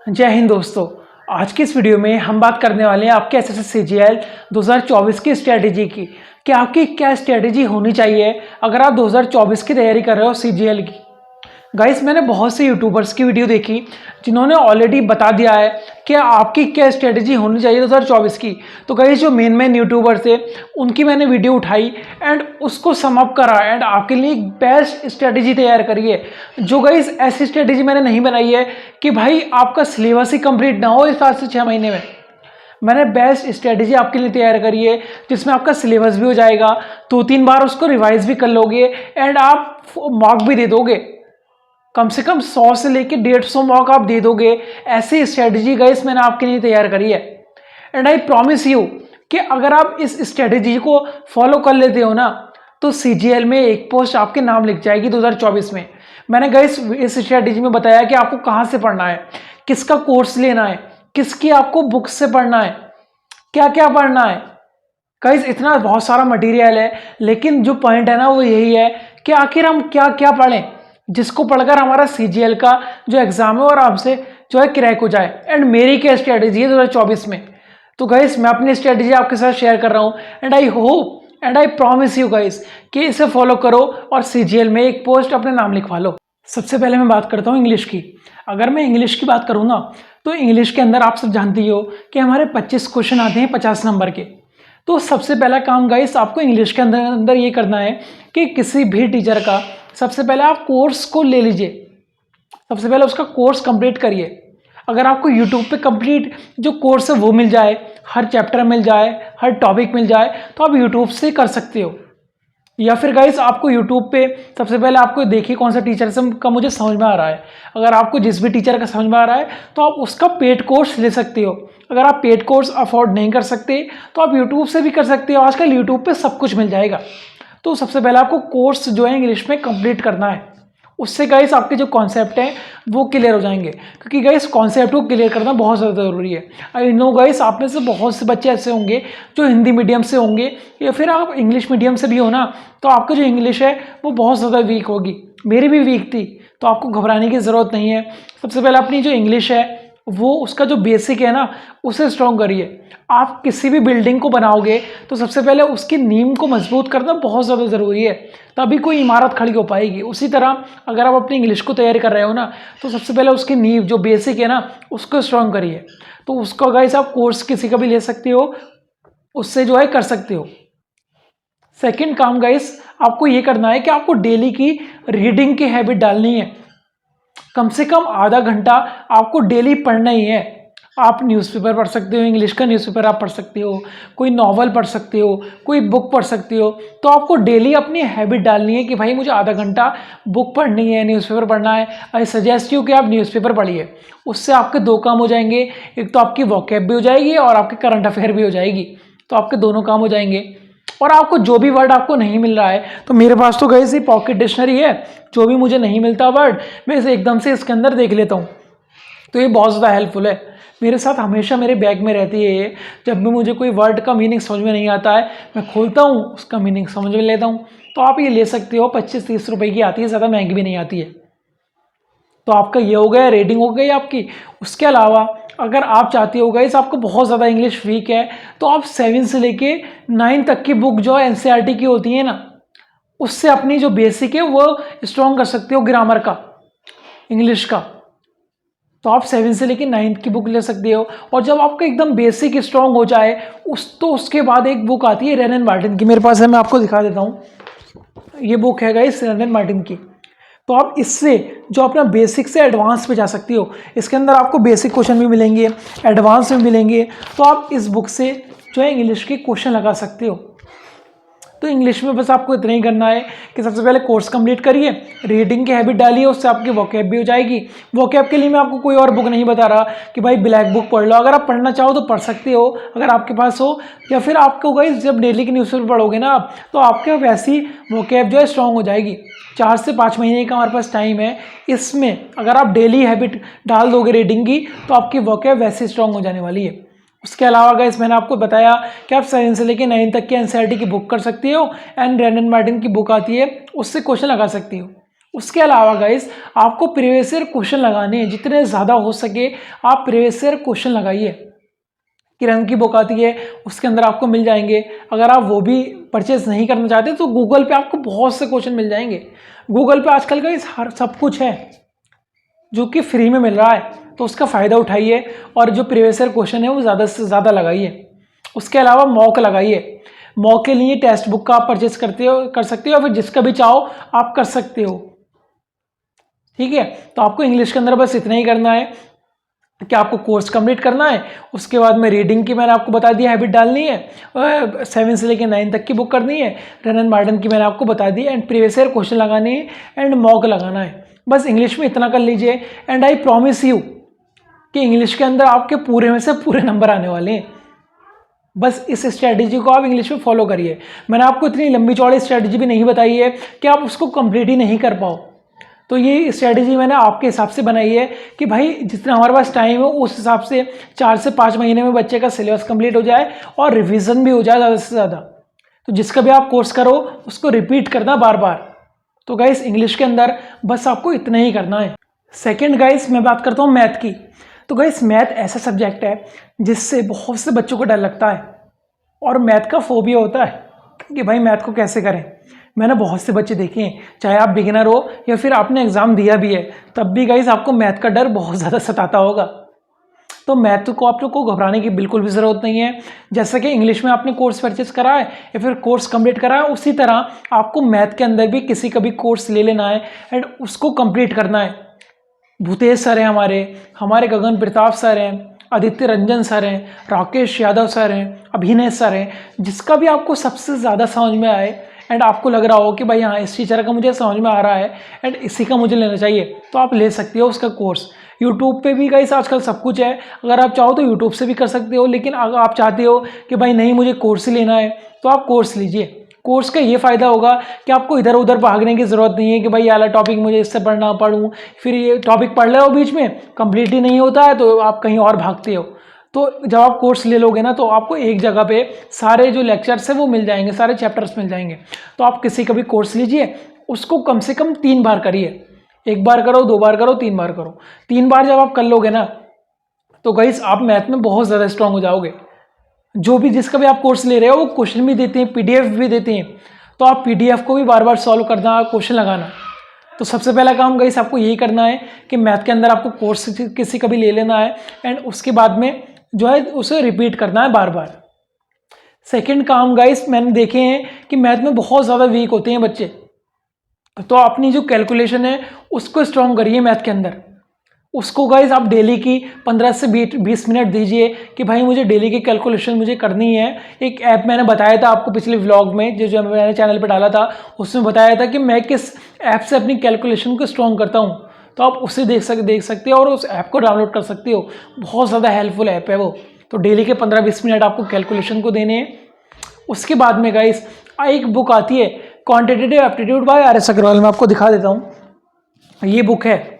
जय हिंद दोस्तों। आज की इस वीडियो में हम बात करने वाले हैं आपके एसएससी सीजीएल 2024 की स्ट्रेटेजी की कि आपकी क्या स्ट्रेटेजी होनी चाहिए अगर आप 2024 की तैयारी कर रहे हो सीजीएल की। गाइस, मैंने बहुत से यूट्यूबर्स की वीडियो देखी जिन्होंने ऑलरेडी बता दिया है कि आपकी क्या स्ट्रेटेजी होनी चाहिए 2024 की। तो गाइस, जो मेन यूट्यूबर्स थे उनकी मैंने वीडियो उठाई एंड उसको समअप करा एंड आपके लिए एक बेस्ट स्ट्रेटेजी तैयार करी है। जो गाइस, ऐसी स्ट्रेटेजी मैंने नहीं बनाई है कि भाई आपका सिलेबस ही कंप्लीट ना हो इस 7 से 6 महीने में। मैंने बेस्ट स्ट्रेटेजी आपके लिए तैयार करी है जिसमें आपका सिलेबस भी हो जाएगा, 2-3 बार उसको रिवाइज भी कर लोगे एंड आप मार्क भी दे दोगे। कम से कम 100 से लेके 150 मॉक आप दे दोगे। ऐसी स्ट्रेटेजी गाइस मैंने आपके लिए तैयार करी है एंड आई प्रॉमिस यू कि अगर आप इस स्ट्रेटेजी को फॉलो कर लेते हो ना तो सीजीएल में एक पोस्ट आपके नाम लिख जाएगी 2024 में। मैंने गाइस इस स्ट्रेटेजी में बताया कि आपको कहाँ से पढ़ना है, किसका कोर्स लेना है, किसकी आपको बुक्स से पढ़ना है, क्या क्या पढ़ना है। गाइस, इतना बहुत सारा मटेरियल है, लेकिन जो पॉइंट है ना वो यही है कि आखिर हम क्या क्या पढ़ें जिसको पढ़कर हमारा सीजीएल का जो एग्जाम है और आपसे जो है क्रैक हो जाए। एंड मेरी क्या स्ट्रेटेजी है 2024 में। तो गाइस, मैं अपनी स्ट्रेटेजी आपके साथ शेयर कर रहा हूँ and I hope and I promise you guys कि इसे फॉलो करो और सीजीएल में एक पोस्ट अपने नाम लिखवा लो। सबसे पहले मैं बात करता हूँ इंग्लिश की। अगर मैं इंग्लिश की बात करूँ ना तो इंग्लिश के अंदर आप सब जानती हो कि हमारे 25 क्वेश्चन आते हैं 50 नंबर के। तो सबसे पहला काम गाइस आपको इंग्लिश के अंदर ये करना है कि किसी भी टीचर का सबसे पहले आप कोर्स को ले लीजिए। सबसे पहले उसका कोर्स कंप्लीट करिए। अगर आपको यूट्यूब पे कंप्लीट जो कोर्स है वो मिल जाए, हर चैप्टर मिल जाए, हर टॉपिक मिल जाए, तो आप यूट्यूब से कर सकते हो। या फिर गाइस आपको यूट्यूब पे सबसे पहले आपको देखिए कौन सा टीचर से का मुझे समझ में आ रहा है। अगर आपको जिस भी टीचर का समझ में आ रहा है तो आप उसका पेड कोर्स ले सकते हो। अगर आप पेड कोर्स अफोर्ड नहीं कर सकते तो आप यूट्यूब से भी कर सकते हो। आजकल यूट्यूब पे सब कुछ मिल जाएगा। तो सबसे पहले आपको कोर्स जो है इंग्लिश में कंप्लीट करना है। उससे गाइस आपके जो कॉन्सेप्ट हैं वो क्लियर हो जाएंगे, क्योंकि गाइस कॉन्सेप्ट को क्लियर करना बहुत ज़्यादा ज़रूरी है। आई नो गाइस, आप में से बहुत से बच्चे ऐसे होंगे जो हिंदी मीडियम से होंगे या फिर आप इंग्लिश मीडियम से भी हो ना, तो आपका जो इंग्लिश है वो बहुत ज़्यादा वीक होगी। मेरी भी वीक थी, तो आपको घबराने की ज़रूरत नहीं है। सबसे पहले अपनी जो इंग्लिश है वो उसका जो बेसिक है ना उसे स्ट्रॉन्ग करिए। आप किसी भी बिल्डिंग को बनाओगे तो सबसे पहले उसकी नींव को मजबूत करना बहुत ज़्यादा ज़रूरी है, तभी कोई इमारत खड़ी हो पाएगी। उसी तरह अगर आप अपनी इंग्लिश को तैयारी कर रहे हो ना तो सबसे पहले उसकी नींव जो बेसिक है ना उसको स्ट्रॉन्ग करिए। तो उसका गाइस आप कोर्स किसी का भी ले सकते हो, उससे जो है कर सकते हो। सेकेंड काम गाइस आपको ये करना है कि आपको डेली की रीडिंग की हैबिट डालनी है। कम से कम आधा घंटा आपको डेली पढ़ना ही है। आप न्यूज़पेपर पढ़ सकते हो, इंग्लिश का न्यूज़पेपर आप पढ़ सकते हो, कोई नॉवल पढ़ सकते हो, कोई बुक पढ़ सकते हो। तो आपको डेली अपनी हैबिट डालनी है कि भाई मुझे आधा घंटा बुक पढ़नी है, न्यूज़पेपर पढ़ना है। आई सजेस्ट यू कि आप न्यूज़पेपर पढ़िए। उससे आपके 2 काम हो जाएंगे, एक तो आपकी वोकैब भी हो जाएगी और आपके करंट अफेयर भी हो जाएगी। तो आपके दोनों काम हो जाएंगे। और आपको जो भी वर्ड आपको नहीं मिल रहा है, तो मेरे पास तो गाइस ये पॉकेट डिक्शनरी है। जो भी मुझे नहीं मिलता वर्ड मैं इसे एकदम से इसके अंदर देख लेता हूँ। तो ये बहुत ज़्यादा हेल्पफुल है। मेरे साथ हमेशा मेरे बैग में रहती है ये। जब भी मुझे कोई वर्ड का मीनिंग समझ में नहीं आता है मैं खोलता हूँ, उसका मीनिंग समझ में लेता हूँ। तो आप ये ले सकते हो, 25-30 रुपए की आती है, ज़्यादा महंगी भी नहीं आती है। तो आपका ये हो गया, रीडिंग हो गई आपकी। उसके अलावा अगर आप चाहते हो गाइस आपको बहुत ज़्यादा इंग्लिश वीक है तो आप 7 से लेके 9 तक की बुक जो एनसीईआरटी की होती है ना उससे अपनी जो बेसिक है वो स्ट्रॉन्ग कर सकते हो ग्रामर का, इंग्लिश का। तो आप 7 से लेके 9 की बुक ले सकते हो। और जब आपका एकदम बेसिक स्ट्रॉन्ग हो जाए उसके बाद एक बुक आती है रेन एंड मार्टिन की, मेरे पास है, मैं आपको दिखा देता हूँ। ये बुक है गाइस रेन एंड मार्टिन की। तो आप इससे जो अपना बेसिक से एडवांस पे जा सकती हो। इसके अंदर आपको बेसिक क्वेश्चन भी मिलेंगे, एडवांस में मिलेंगे। तो आप इस बुक से जो है इंग्लिश के क्वेश्चन लगा सकते हो। तो इंग्लिश में बस आपको इतना ही करना है कि सबसे पहले कोर्स कंप्लीट करिए, रीडिंग की हैबिट डालिए, उससे आपकी वोकैब भी हो जाएगी। वोकैब के लिए मैं आपको कोई और बुक नहीं बता रहा कि भाई ब्लैक बुक पढ़ लो। अगर आप पढ़ना चाहो तो पढ़ सकते हो अगर आपके पास हो, या फिर आपको गाइस जब डेली की न्यूज़पेपर पढ़ोगे ना आप तो आपके वैसी वोकैब जो है स्ट्रॉन्ग हो जाएगी। 4 से 5 महीने का हमारे पास टाइम है। इसमें अगर आप डेली हैबिट डाल दोगे रीडिंग की तो आपकी वोकैब वैसे स्ट्रॉन्ग हो जाने वाली है। उसके अलावा गाइस मैंने आपको बताया कि आप 7 से लेकर 9 तक की एनसीईआरटी की बुक कर सकती हो एंड रेन एंड मार्टिन की बुक आती है उससे क्वेश्चन लगा सकती हो। उसके अलावा गाइस आपको प्रीवियस ईयर क्वेश्चन लगाने हैं, जितने ज़्यादा हो सके आप प्रीवियस ईयर क्वेश्चन लगाइए। किरण की बुक आती है, उसके अंदर आपको मिल जाएंगे। अगर आप वो भी परचेज नहीं करना चाहते तो गूगल पे आपको बहुत से क्वेश्चन मिल जाएंगे। गूगल पे आजकल गाइस हर सब कुछ है जो कि फ्री में मिल रहा है, तो उसका फ़ायदा उठाइए और जो प्रीवियस ईयर क्वेश्चन है वो ज़्यादा से ज़्यादा लगाइए। उसके अलावा मॉक लगाइए। मॉक के लिए टेक्स्ट बुक का आप परचेज कर सकते हो, या फिर जिसका भी चाहो आप कर सकते हो। ठीक है, तो आपको इंग्लिश के अंदर बस इतना ही करना है कि आपको कोर्स कंप्लीट करना है। उसके बाद में रीडिंग की मैंने आपको बता दिया, हैबिट डालनी है, 7 से लेकर 9 तक की बुक करनी है। रन एंड मार्टन की मैंने आपको बता दी, एंड प्रीवियस ईयर क्वेश्चन लगाने हैं एंड मॉक लगाना है। बस इंग्लिश में इतना कर लीजिए, एंड आई प्रॉमिस यू कि इंग्लिश के अंदर आपके पूरे में से पूरे नंबर आने वाले हैं। बस इस स्ट्रैटेजी को आप इंग्लिश में फॉलो करिए। मैंने आपको इतनी लंबी चौड़ी स्ट्रैटेजी भी नहीं बताई है कि आप उसको कंप्लीट ही नहीं कर पाओ। तो ये स्ट्रैटेजी मैंने आपके हिसाब से बनाई है कि भाई जितना हमारे पास टाइम है उस हिसाब से 4 से 5 महीने में बच्चे का सिलेबस कंप्लीट हो जाए और रिवीजन भी हो जाए ज़्यादा से ज़्यादा। तो जिसका भी आप कोर्स करो उसको रिपीट करना बार बार। तो गाइस इंग्लिश के अंदर बस आपको इतना ही करना है। सेकेंड गाइस मैं बात करता हूँ मैथ की। तो गाइस मैथ ऐसा सब्जेक्ट है जिससे बहुत से बच्चों को डर लगता है और मैथ का फोबिया होता है कि भाई मैथ को कैसे करें। मैंने बहुत से बच्चे देखे हैं, चाहे आप बिगिनर हो या फिर आपने एग्ज़ाम दिया भी है, तब भी गाइस आपको मैथ का डर बहुत ज़्यादा सताता होगा। तो मैथ को आप लोग को घबराने की बिल्कुल भी ज़रूरत नहीं है। जैसा कि इंग्लिश में आपने कोर्स परचेज करा है या फिर कोर्स कंप्लीट करा है, उसी तरह आपको मैथ के अंदर भी किसी का भी कोर्स ले लेना है एंड उसको कंप्लीट करना है। भूतेश सर हैं हमारे गगन प्रताप सर हैं, आदित्य रंजन सर हैं, राकेश यादव सर हैं, अभिनय सर हैं, जिसका भी आपको सबसे ज़्यादा समझ में आए एंड आपको लग रहा हो कि भाई हाँ इस टीचर का मुझे समझ में आ रहा है एंड इसी का मुझे लेना चाहिए, तो आप ले सकते हो उसका कोर्स। यूट्यूब पे भी गाइस आजकल सब कुछ है, अगर आप चाहो तो यूट्यूब से भी कर सकते हो, लेकिन अगर आप चाहते हो कि भाई नहीं मुझे कोर्स ही लेना है तो आप कोर्स लीजिए। कोर्स का ये फ़ायदा होगा कि आपको इधर उधर भागने की ज़रूरत नहीं है कि भाई ये वाला टॉपिक मुझे इससे पढ़ूँ, फिर ये टॉपिक पढ़ रहे हो बीच में कंप्लीट ही नहीं होता है तो आप कहीं और भागते हो। तो जब आप कोर्स ले लोगे ना तो आपको एक जगह पे सारे जो लेक्चर्स हैं वो मिल जाएंगे, सारे चैप्टर्स मिल जाएंगे। तो आप किसी का भी कोर्स लीजिए, उसको कम से कम 3 बार करिए। 1 बार करो, 2 बार करो, 3 बार करो। 3 बार जब आप कर लोगे ना तो गाइस आप मैथ में बहुत ज़्यादा स्ट्रांग हो जाओगे। जो भी जिसका भी आप कोर्स ले रहे हो वो क्वेश्चन भी देते हैं, पीडीएफ भी देते हैं, तो आप पीडीएफ को भी बार बार सॉल्व करना, क्वेश्चन लगाना। तो सबसे पहला काम गाइस आपको यही करना है कि मैथ के अंदर आपको कोर्स किसी का भी ले लेना है एंड उसके बाद में जो है उसे रिपीट करना है बार बार। सेकंड काम गाइस मैंने देखे हैं कि मैथ में बहुत ज़्यादा वीक होते हैं बच्चे, तो अपनी जो कैलकुलेशन है उसको स्ट्रॉन्ग करिए मैथ के अंदर। उसको गाइज आप डेली की 15 से 20 मिनट दीजिए कि भाई मुझे डेली की कैलकुलेशन मुझे करनी है। एक ऐप मैंने बताया था आपको पिछले व्लॉग में, जो मैंने चैनल पे डाला था, उसमें बताया था कि मैं किस ऐप से अपनी कैलकुलेशन को स्ट्रॉन्ग करता हूँ। तो आप उसे देख सकते हो और उस ऐप को डाउनलोड कर सकते हो। बहुत ज़्यादा हेल्पफुल ऐप है वो। तो डेली के 15-20 मिनट आपको कैलकुलेशन को देने हैं। उसके बाद में गाइज एक बुक आती है quantitative aptitude by R S. Agarwal, मैं आपको दिखा देता हूँ। ये बुक है,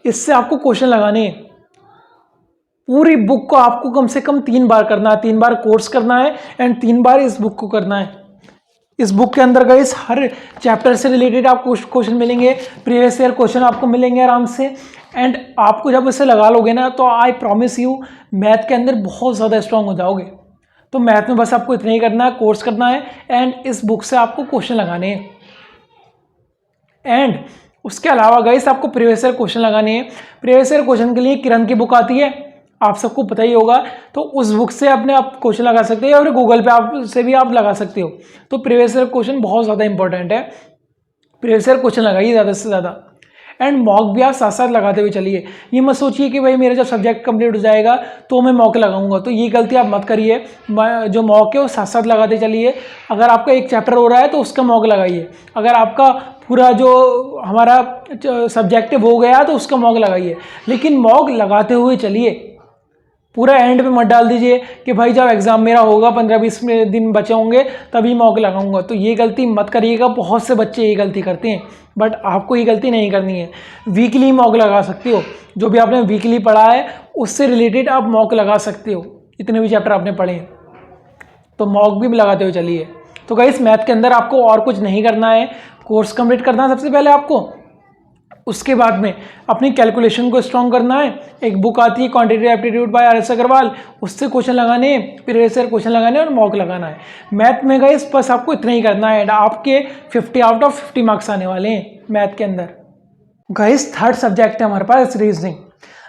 इससे आपको क्वेश्चन लगाने हैं। पूरी बुक को आपको कम से कम 3 बार करना है, 3 बार कोर्स करना है एंड 3 बार इस बुक को करना है। इस बुक के अंदर गाइस हर चैप्टर से रिलेटेड आपको क्वेश्चन मिलेंगे, प्रीवियस ईयर क्वेश्चन आपको मिलेंगे आराम से। एंड आपको जब इसे लगा लोगे ना तो आई प्रॉमिस यू मैथ के अंदर बहुत ज़्यादा स्ट्रांग हो जाओगे। तो मैथ में बस आपको इतना ही करना है, कोर्स करना है एंड इस बुक से आपको क्वेश्चन लगाने हैं। एंड उसके अलावा गाइस आपको प्रीवियस ईयर क्वेश्चन लगाने हैं। प्रीवियस ईयर क्वेश्चन के लिए किरण की बुक आती है, आप सबको पता ही होगा, तो उस बुक से अपने आप क्वेश्चन लगा सकते हैं और गूगल पे आप से भी आप लगा सकते हो। तो प्रीवियस ईयर क्वेश्चन बहुत ज़्यादा इंपॉर्टेंट है, प्रीवियस ईयर क्वेश्चन लगाइए ज़्यादा से ज़्यादा। एंड मॉक भी आप साथ साथ लगाते हुए चलिए। ये मत सोचिए कि भाई मेरा जब सब्जेक्ट कंप्लीट हो जाएगा तो मैं मॉक लगाऊंगा, तो ये गलती आप मत करिए। जो मॉक है वो साथ साथ लगाते चलिए। अगर आपका एक चैप्टर हो रहा है तो उसका मॉक लगाइए, अगर आपका पूरा जो हमारा सब्जेक्ट है वो गया तो उसका मॉक लगाइए, लेकिन मॉक लगाते हुए चलिए। पूरा एंड पे मत डाल दीजिए कि भाई जब एग्जाम मेरा होगा 15-20 दिन बचे होंगे तभी मॉक लगाऊंगा। तो ये गलती मत करिएगा, बहुत से बच्चे ये गलती करते हैं, बट आपको ये गलती नहीं करनी है। वीकली मॉक लगा सकते हो, जो भी आपने वीकली पढ़ा है उससे रिलेटेड आप मॉक लगा सकते हो। इतने भी चैप्टर आपने पढ़े हैं तो मॉक भी लगाते हुए चलिए। तो गाइस मैथ के अंदर आपको और कुछ नहीं करना है, कोर्स कंप्लीट करना है सबसे पहले आपको, उसके बाद में अपनी कैलकुलेशन को स्ट्रॉन्ग करना है। एक बुक आती है quantitative aptitude by R S Agarwal, उससे क्वेश्चन लगाने हैं, प्रीवियस ईयर क्वेश्चन लगाने और मॉक लगाना है। मैथ में गाइस बस आपको इतना ही करना है, आपके 50 आउट ऑफ 50 मार्क्स आने वाले हैं मैथ के अंदर। गाइस थर्ड सब्जेक्ट है हमारे पास रीजनिंग।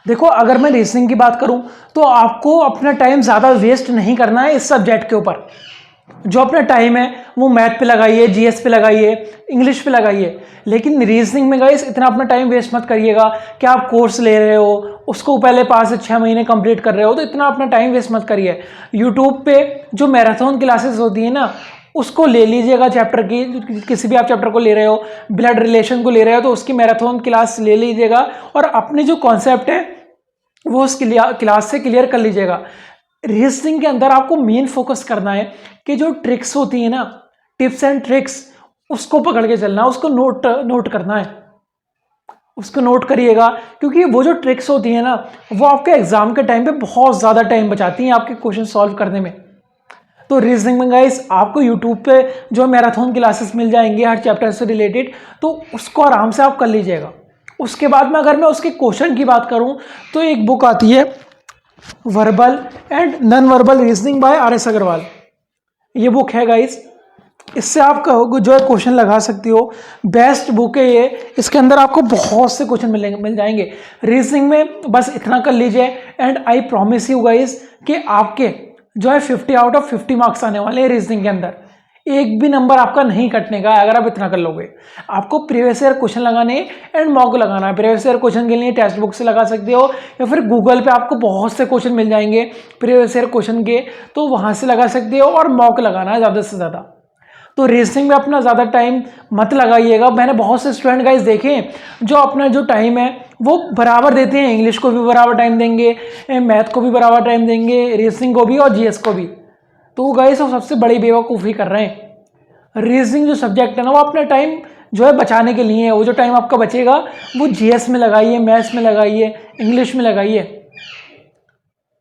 देखो अगर मैं रीजनिंग की बात करूं तो आपको अपना टाइम ज़्यादा वेस्ट नहीं करना है इस सब्जेक्ट के ऊपर। जो अपना टाइम है वो मैथ पे लगाइए, जीएस पे लगाइए, इंग्लिश पे लगाइए, लेकिन रीजनिंग में गाइस इतना अपना टाइम वेस्ट मत करिएगा कि आप कोर्स ले रहे हो, उसको पहले 5 से 6 महीने कंप्लीट कर रहे हो, तो इतना अपना टाइम वेस्ट मत करिए। यूट्यूब पे जो मैराथन क्लासेस होती है ना, उसको ले लीजिएगा चैप्टर की, किसी भी आप चैप्टर को ले रहे हो, ब्लड रिलेशन को ले रहे हो तो उसकी मैराथन क्लास ले लीजिएगा और अपने जो कॉन्सेप्ट है वो उस क्लास से क्लियर कर लीजिएगा। रीजनिंग के अंदर आपको मेन फोकस करना है कि जो ट्रिक्स होती है ना, टिप्स एंड ट्रिक्स, उसको पकड़ के चलना है, उसको नोट करना है, उसको नोट करिएगा, क्योंकि वो जो ट्रिक्स होती है ना वो आपके एग्जाम के टाइम पे बहुत ज़्यादा टाइम बचाती हैं आपके क्वेश्चन सॉल्व करने में। तो रीजनिंग में गाइस आपको यूट्यूब पे जो मैराथन क्लासेस मिल जाएंगे हर चैप्टर से रिलेटेड, तो उसको आराम से आप कर लीजिएगा। उसके बाद में अगर मैं उसके क्वेश्चन की बात करूं तो एक बुक आती है verbal and non verbal reasoning by R S Agarwal, ये बुक है गाइस, इससे आप जो है क्वेश्चन लगा सकती हो। बेस्ट बुक है ये, इसके अंदर आपको बहुत से क्वेश्चन मिल जाएंगे। रीजनिंग में बस इतना कर लीजिए and I promise you guys कि आपके जो है 50 आउट ऑफ 50 मार्क्स आने वाले हैं रीजनिंग के अंदर। एक भी नंबर आपका नहीं कटने का अगर आप इतना कर लोगे। आपको प्रीवियस ईयर क्वेश्चन लगाने एंड मॉक लगाना है। प्रीवियस ईयर क्वेश्चन के लिए टेक्स्ट बुक से लगा सकते हो या फिर गूगल पे आपको बहुत से क्वेश्चन मिल जाएंगे प्रीवियस ईयर क्वेश्चन के, तो वहां से लगा सकते हो और मॉक लगाना है ज़्यादा से ज़्यादा। तो रीजनिंग में अपना ज़्यादा टाइम मत लगाइएगा। मैंने बहुत से स्टूडेंट गाइस देखे हैं जो अपना जो टाइम है वो बराबर देते हैं, इंग्लिश को भी बराबर टाइम देंगे, मैथ को भी बराबर टाइम देंगे, रीजनिंग को भी और जीएस को भी। तो गाइस वो सबसे बड़ी बेवकूफ़ी कर रहे हैं। रीजनिंग जो सब्जेक्ट है ना वो अपना टाइम जो है बचाने के लिए है। वो जो टाइम आपका बचेगा वो जीएस में लगाइए, मैथ्स में लगाइए, इंग्लिश में लगाइए।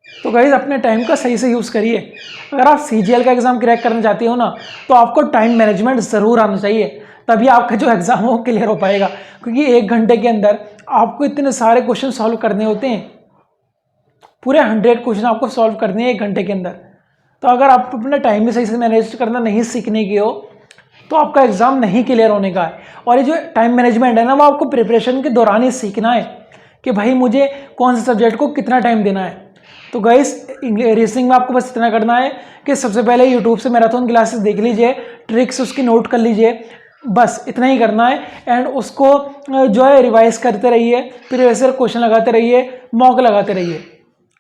तो गाइस अपने टाइम का सही से यूज़ करिए। अगर आप सीजीएल का एग्ज़ाम क्रैक करना चाहते हो ना तो आपको टाइम मैनेजमेंट ज़रूर आना चाहिए, तभी आपका जो एग्ज़ाम है वो क्लियर हो पाएगा। क्योंकि 1 घंटे के अंदर आपको इतने सारे क्वेश्चन सॉल्व करने होते हैं, पूरे 100 क्वेश्चन आपको सॉल्व करने हैं 1 घंटे के अंदर। तो अगर आप अपना टाइम भी सही से मैनेज करना नहीं सीखने की हो तो आपका एग्ज़ाम नहीं क्लियर होने का है। और ये जो टाइम मैनेजमेंट है ना वो आपको प्रिपरेशन के दौरान ही सीखना है कि भाई मुझे कौन से सब्जेक्ट को कितना टाइम देना है। तो गाइस रीजनिंग में आपको बस इतना करना है कि सबसे पहले यूट्यूब से मैराथन क्लासेस देख लीजिए, ट्रिक्स उसकी नोट कर लीजिए, बस इतना ही करना है। एंड उसको जो है रिवाइज करते रहिए, प्रीवियस ईयर क्वेश्चन लगाते रहिए, मॉक लगाते रहिए।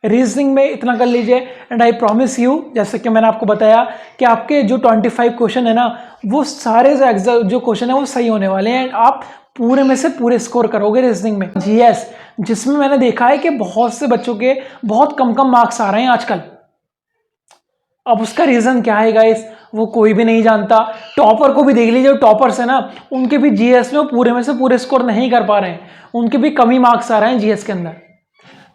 रीजनिंग में इतना कर लीजिए एंड आई प्रॉमिस यू, जैसे कि मैंने आपको बताया कि आपके जो 25 क्वेश्चन है ना वो सारे जो क्वेश्चन है वो सही होने वाले हैं। आप पूरे में से पूरे स्कोर करोगे रीजनिंग में। जीएस जिसमें मैंने देखा है कि बहुत से बच्चों के बहुत कम मार्क्स आ रहे हैं आजकल। अब उसका रीज़न क्या है गाइस वो कोई भी नहीं जानता। टॉपर को भी देख लीजिए, जो टॉपर्स है ना उनके भी जीएस में पूरे में से पूरे स्कोर नहीं कर पा रहे हैं, उनके भी कमी मार्क्स आ रहे हैं जीएस के अंदर।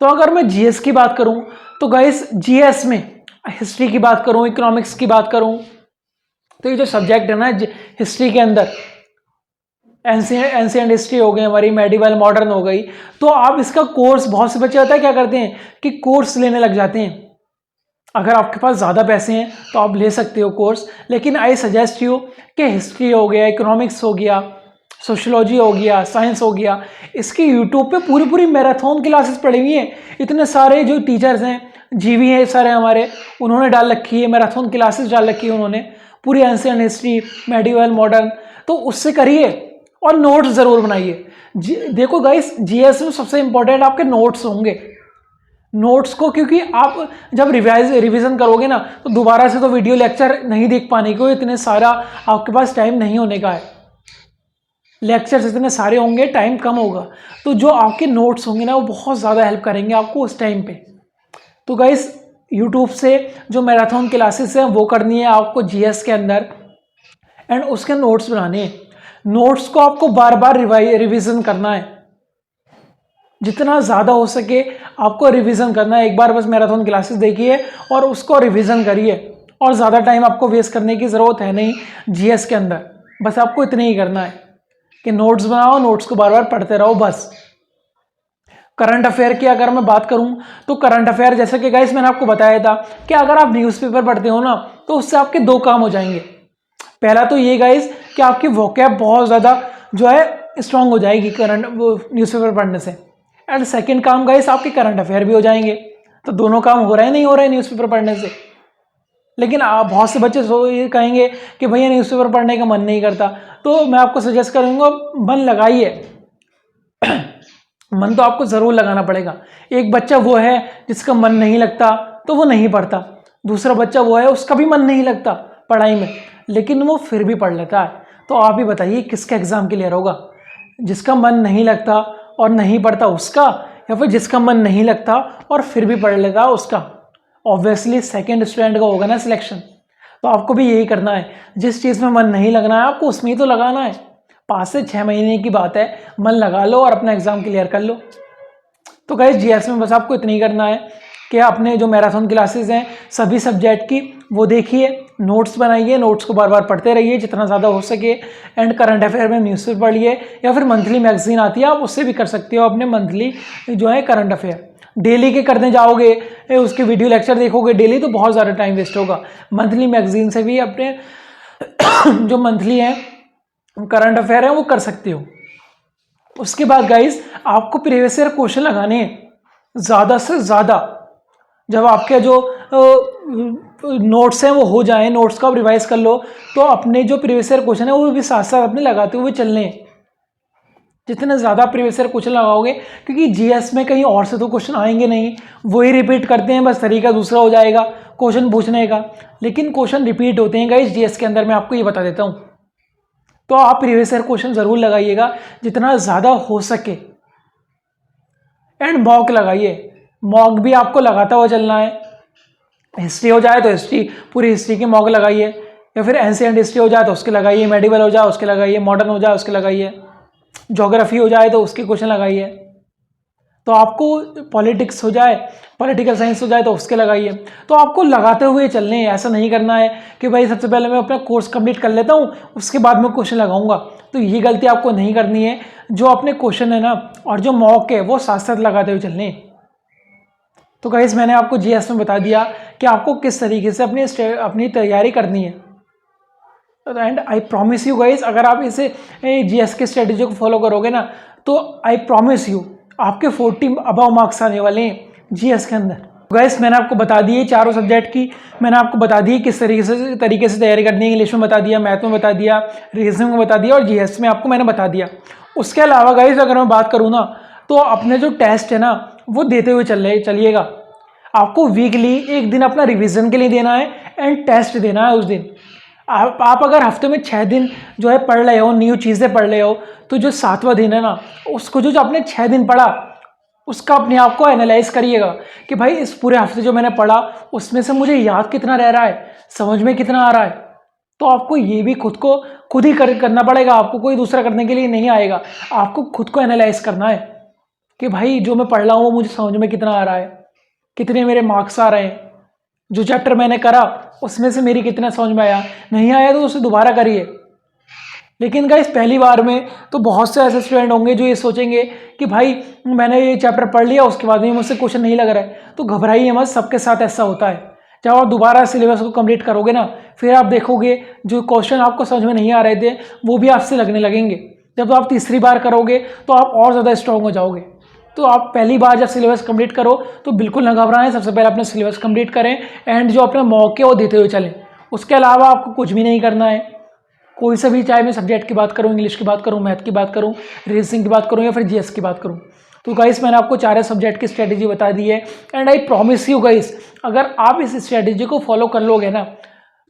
तो अगर मैं जीएस की बात करूं तो गाइस जीएस में हिस्ट्री की बात करूं, इकोनॉमिक्स की बात करूं, तो ये जो सब्जेक्ट है ना हिस्ट्री के अंदर एंशिएंट हिस्ट्री हो गई हमारी, मेडिवल मॉडर्न हो गई, तो आप इसका कोर्स, बहुत से बच्चे होता है क्या करते हैं कि कोर्स लेने लग जाते हैं। अगर आपके पास ज़्यादा पैसे हैं तो आप ले सकते हो कोर्स, लेकिन आई सजेस्ट यू कि हिस्ट्री हो गया, इकोनॉमिक्स हो गया, सोशियोलॉजी हो गया, साइंस हो गया, इसकी यूट्यूब पे पूरी मैराथन क्लासेस पड़ी हुई हैं। इतने सारे जो टीचर्स हैं, जीवी हैं सारे हमारे, उन्होंने डाल रखी है मैराथन क्लासेस, डाल रखी है उन्होंने पूरी एंशिएंट हिस्ट्री, मेडिवल मॉडर्न। तो उससे करिए और नोट्स ज़रूर बनाइए। देखो गाइस जीएस में सबसे इंपॉर्टेंट आपके नोट्स होंगे। नोट्स को, क्योंकि आप जब रिवीजन करोगे ना तो दोबारा से तो वीडियो लेक्चर नहीं देख पाने को, इतने सारा आपके पास टाइम नहीं होने का है, लेक्चर्स इतने सारे होंगे, टाइम कम होगा। तो जो आपके नोट्स होंगे ना वो बहुत ज़्यादा हेल्प करेंगे आपको उस टाइम पे। तो गाइस यूट्यूब से जो मैराथन क्लासेस हैं वो करनी है आपको जीएस के अंदर, एंड उसके नोट्स बनाने हैं। नोट्स को आपको बार बार रिवीजन करना है, जितना ज़्यादा हो सके आपको रिवीजन करना है। एक बार बस मैराथन क्लासेस देखिए और उसको रिवीजन करिए, और ज़्यादा टाइम आपको वेस्ट करने की ज़रूरत है नहीं जीएस के अंदर, बस आपको इतना ही करना है। कि नोट्स बनाओ, नोट्स को बार बार पढ़ते रहो बस। करंट अफेयर की अगर मैं बात करूं तो करंट अफेयर जैसे कि गाइस मैंने आपको बताया था कि अगर आप न्यूज़पेपर पढ़ते हो ना तो उससे आपके दो काम हो जाएंगे। पहला तो ये गाइस कि आपकी वोकैब बहुत ज़्यादा जो है स्ट्रांग हो जाएगी करंट न्यूज़पेपर पढ़ने से। एंड सेकंड काम गाइस आपके करंट अफेयर भी हो जाएंगे। तो दोनों काम हो रहे हैं नहीं हो रहे हैं न्यूज़पेपर पढ़ने से। लेकिन आप बहुत से बच्चे ये कहेंगे कि भैया न्यूज़पेपर पढ़ने का मन नहीं करता, तो मैं आपको सजेस्ट करूँगा मन लगाइए। मन तो आपको ज़रूर लगाना पड़ेगा। एक बच्चा वो है जिसका मन नहीं लगता तो वो नहीं पढ़ता, दूसरा बच्चा वो है उसका भी मन नहीं लगता पढ़ाई में लेकिन वो फिर भी पढ़ लेता है। तो आप ही बताइए किसका एग्ज़ाम क्लियर होगा, जिसका मन नहीं लगता और नहीं पढ़ता उसका, या फिर जिसका मन नहीं लगता और फिर भी पढ़ लेता उसका? ऑब्वियसली सेकेंड स्टूडेंट का होगा ना सिलेक्शन। तो आपको भी यही करना है, जिस चीज़ में मन नहीं लगना है आपको उसमें ही तो लगाना है। 5 से 6 महीने की बात है, मन लगा लो और अपना एग्ज़ाम क्लियर कर लो। तो गाइस जीएस में बस आपको इतना ही करना है कि अपने जो मैराथन क्लासेस हैं सभी सब्जेक्ट की वो देखिए, नोट्स बनाइए, नोट्स को बार बार पढ़ते रहिए जितना ज़्यादा हो सके। एंड करंट अफेयर में न्यूज़पेपर पढ़िए या फिर मंथली मैगजीन आती है आप उससे भी कर सकते हो अपने मंथली जो है करंट अफेयर। डेली के करने जाओगे उसके वीडियो लेक्चर देखोगे डेली तो बहुत ज़्यादा टाइम वेस्ट होगा। मंथली मैगजीन से भी अपने जो मंथली हैं करंट अफेयर है वो कर सकते हो। उसके बाद गाइस आपको प्रीवियस ईयर क्वेश्चन लगाने हैं ज़्यादा से ज़्यादा। जब आपके जो नोट्स हैं वो हो जाएं, नोट्स को आप रिवाइज कर लो, तो अपने जो प्रीवियस ईयर क्वेश्चन है वो भी साथ साथ अपने लगाते हुए चलने हैं। जितने ज़्यादा प्रीवियस ईयर क्वेश्चन लगाओगे, क्योंकि जीएस में कहीं और से तो क्वेश्चन आएंगे नहीं, वही रिपीट करते हैं, बस तरीका दूसरा हो जाएगा क्वेश्चन पूछने का, लेकिन क्वेश्चन रिपीट होते हैं गाइस जीएस के अंदर, मैं आपको ये बता देता हूँ। तो आप प्रीवियस ईयर क्वेश्चन ज़रूर लगाइएगा जितना ज़्यादा हो सके। एंड मॉक लगाइए, मॉक भी आपको लगाता हुआ चलना है। हिस्ट्री हो जाए तो हिस्ट्री, पूरी हिस्ट्री की मॉक लगाइए, या फिर एंशिएंट हिस्ट्री हो जाए तो उसके लगाइए, मेडिवल हो जाए उसके लगाइए, मॉडर्न हो जाए उसके लगाइए, ज्योग्राफी हो जाए तो उसके क्वेश्चन लगाइए। तो आपको पॉलिटिक्स हो जाए, पॉलिटिकल साइंस हो जाए तो उसके लगाइए। तो आपको लगाते हुए चलने हैं, ऐसा नहीं करना है कि भाई सबसे पहले मैं अपना कोर्स कंप्लीट कर लेता हूँ उसके बाद मैं क्वेश्चन लगाऊंगा। तो ये गलती आपको नहीं करनी है। जो अपने क्वेश्चन है ना और जो मॉक है वो साथ साथ लगाते हुए चलने। तो गाइस मैंने आपको जीएस में बता दिया कि आपको किस तरीके से अपनी तैयारी करनी है। And I promise you guys, अगर आप इसे जीएस की स्ट्रेटेजी को फॉलो करोगे ना तो आई प्रॉमिस यू आपके 40 अबव मार्क्स आने वाले हैं जीएस के अंदर। गाइस मैंने आपको बता दी चारों सब्जेक्ट की, मैंने आपको बता दी किस तरीके से तैयारी करनी है। इंग्लिश में बता दिया, मैथ में बता दिया, रीजनिंग में बता दिया और जीएस में आपको मैंने बता दिया। उसके अलावा गाइस अगर मैं बात करूँ ना तो अपने जो टेस्ट है ना वो देते हुए चलिएगा। आपको वीकली एक दिन अपना रिविजन के लिए देना है एंड टेस्ट देना है उस दिन। आप अगर हफ्ते में 6 दिन जो है पढ़ रहे हो, न्यू चीज़ें पढ़ रहे हो, तो जो 7वां दिन है ना उसको जो आपने 6 दिन पढ़ा उसका अपने आप को एनालाइज करिएगा कि भाई इस पूरे हफ्ते जो मैंने पढ़ा उसमें से मुझे याद कितना रह रहा है, समझ में कितना आ रहा है। तो आपको ये भी खुद ही करना पड़ेगा, आपको कोई दूसरा करने के लिए नहीं आएगा। आपको खुद को एनालाइज करना है कि भाई जो मैं पढ़ रहा हूँ वो मुझे समझ में कितना आ रहा है, कितने मेरे मार्क्स आ रहे हैं, जो चैप्टर मैंने करा उसमें से मेरी कितना समझ में आया, नहीं आया तो उसे दोबारा करिए। लेकिन गाइस पहली बार में तो बहुत से ऐसे स्टूडेंट होंगे जो ये सोचेंगे कि भाई मैंने ये चैप्टर पढ़ लिया उसके बाद भी मुझसे क्वेश्चन नहीं लग रहा है। तो घबराइए मत, सबके साथ ऐसा होता है। जब आप दोबारा सिलेबस को कंप्लीट करोगे ना फिर आप देखोगे जो क्वेश्चन आपको समझ में नहीं आ रहे थे वो भी आपसे लगने लगेंगे। जब आप तीसरी बार करोगे तो आप और ज़्यादा स्ट्रॉन्ग हो जाओगे। तो आप पहली बार जब सिलेबस कंप्लीट करो तो बिल्कुल ना घबराएं, सबसे पहले अपना सिलेबस कंप्लीट करें एंड जो अपने मौके वो देते हुए चलें। उसके अलावा आपको कुछ भी नहीं करना है। कोई सा भी, चाहे मैं सब्जेक्ट की बात करूं, इंग्लिश की बात करूं, मैथ की बात करूं, रीजनिंग की बात करूं या फिर जीएस की बात करूं। तो गाइस मैंने आपको 4 सब्जेक्ट की स्ट्रेटेजी बता दी है and I promise you guys अगर आप इस स्ट्रेटेजी को फॉलो कर लोगे ना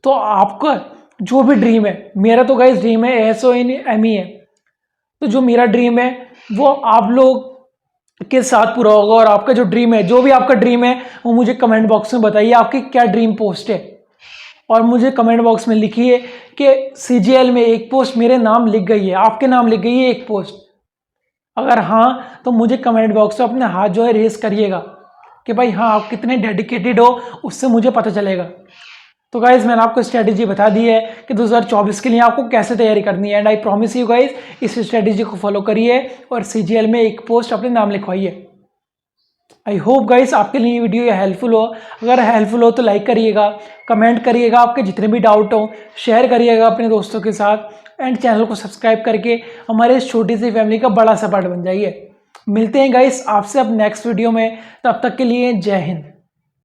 तो आपका जो भी ड्रीम है, मेरा तो गाइस ड्रीम है ASOIN-ME है, तो जो मेरा ड्रीम है वो आप लोग के साथ पूरा होगा। और आपका जो ड्रीम है, जो भी आपका ड्रीम है वो मुझे कमेंट बॉक्स में बताइए आपकी क्या ड्रीम पोस्ट है, और मुझे कमेंट बॉक्स में लिखिए कि CGL में एक पोस्ट मेरे नाम लिख गई है, आपके नाम लिख गई है एक पोस्ट। अगर हाँ तो मुझे कमेंट बॉक्स में अपने हाथ जो है रेस करिएगा कि भाई हाँ आप कितने डेडिकेटेड हो, उससे मुझे पता चलेगा। तो गाइज मैंने आपको स्ट्रेटेजी बता दी है कि 2024 के लिए आपको कैसे तैयारी करनी है and I promise you guys इस स्ट्रेटेजी को फॉलो करिए और सीजीएल में एक पोस्ट अपने नाम लिखवाइए। आई होप गाइस आपके लिए ये वीडियो हेल्पफुल हो। अगर हेल्पफुल हो तो लाइक करिएगा, कमेंट करिएगा, आपके जितने भी डाउट हो शेयर करिएगा अपने दोस्तों के साथ एंड चैनल को सब्सक्राइब करके हमारे इस छोटी सी फैमिली का बड़ा सा पार्ट बन जाइए। मिलते हैं गाइस आपसे अब नेक्स्ट वीडियो में, तब तक के लिए जय हिंद।